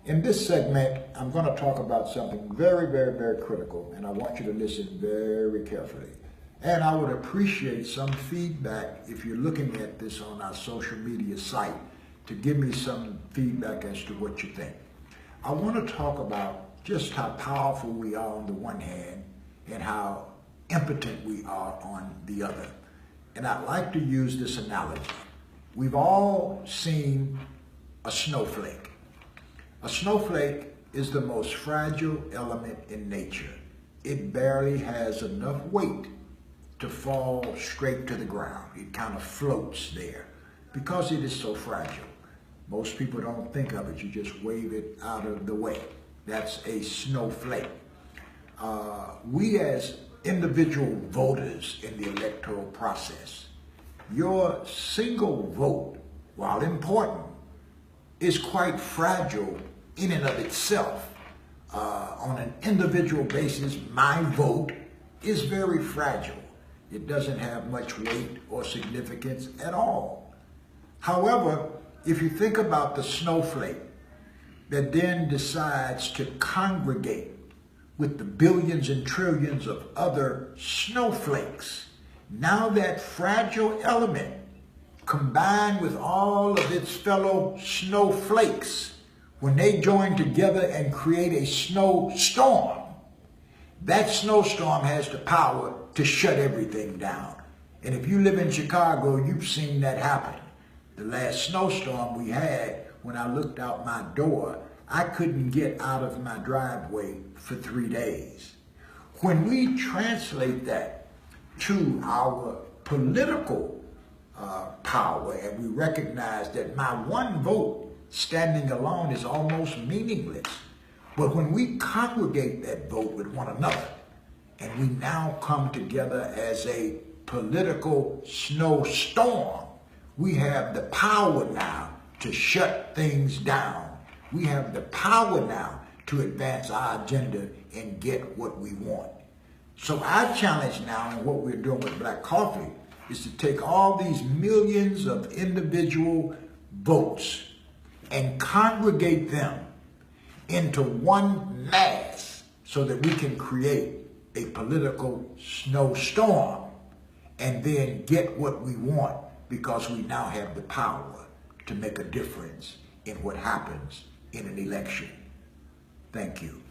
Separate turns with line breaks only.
In this segment, I'm going to talk about something very, very, very critical, and I want you to listen very carefully. And I would appreciate some feedback if you're looking at this on our social media site to give me some feedback as to what you think. I want to talk about just how powerful we are on the one hand and how impotent we are on the other. And I'd like to use this analogy. We've all seen a snowflake. A snowflake is the most fragile element in nature. It barely has enough weight to fall straight to the ground. It kind of floats there because it is so fragile. Most people don't think of it. You just wave it out of the way. That's a snowflake. We as individual voters in the electoral process, your single vote, while important, is quite fragile in and of itself. On an individual basis, my vote is very fragile. It doesn't have much weight or significance at all. However, if you think about the snowflake that then decides to congregate with the billions and trillions of other snowflakes, now that fragile element combined with all of its fellow snowflakes, when they join together and create a snowstorm, that snowstorm has the power to shut everything down. And if you live in Chicago, you've seen that happen. The last snowstorm we had, when I looked out my door, I couldn't get out of my driveway for 3 days. When we translate that to our political power, and we recognize that my one vote standing alone is almost meaningless. But when we congregate that vote with one another, and we now come together as a political snowstorm, we have the power now to shut things down. We have the power now to advance our agenda and get what we want. So our challenge now, and what we're doing with Black Coffee, is to take all these millions of individual votes and congregate them into one mass so that we can create a political snowstorm and then get what we want, because we now have the power to make a difference in what happens in an election. Thank you.